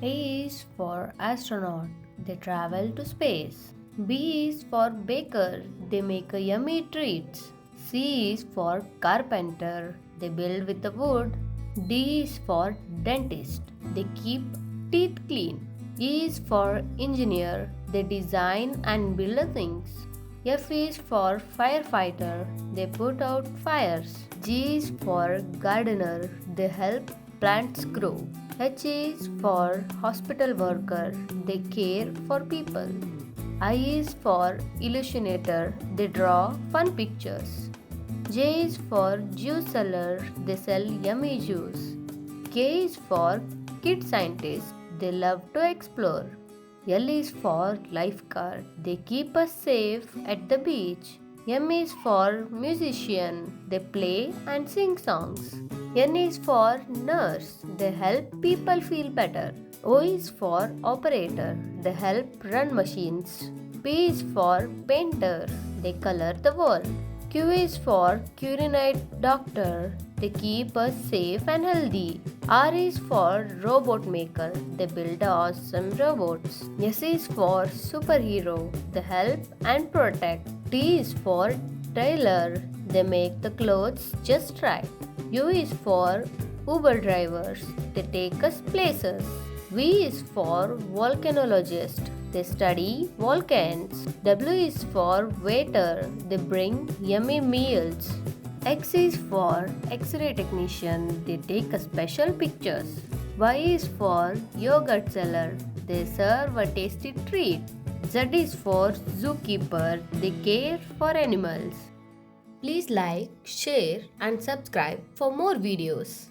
A is for astronaut, they travel to space. B is for baker, they make a yummy treats. C is for carpenter, they build with the wood. D is for dentist, they keep teeth clean. E is for engineer, they design and build things. F is for firefighter, they put out fires. G is for gardener, they help plants grow. H is for hospital worker, they care for people. I is for illustrator, they draw fun pictures. J is for juice seller, they sell yummy juice. K is for kid scientist, they love to explore. L is for lifeguard, they keep us safe at the beach. M is for musician, they play and sing songs. N is for nurse, they help people feel better. O is for operator, they help run machines. P is for painter, they color the wall. Q is for culinary doctor, they keep us safe and healthy. R is for robot maker, they build awesome robots. S is for superhero, they help and protect. T is for tailor, they make the clothes just right. U is for Uber drivers, they take us places. V is for volcanologist, they study volcanoes. W is for waiter, they bring yummy meals. X is for X-ray technician, they take special pictures. Y is for yogurt seller, they serve a tasty treat. Z is for zookeeper, they care for animals. Please like, share and subscribe for more videos.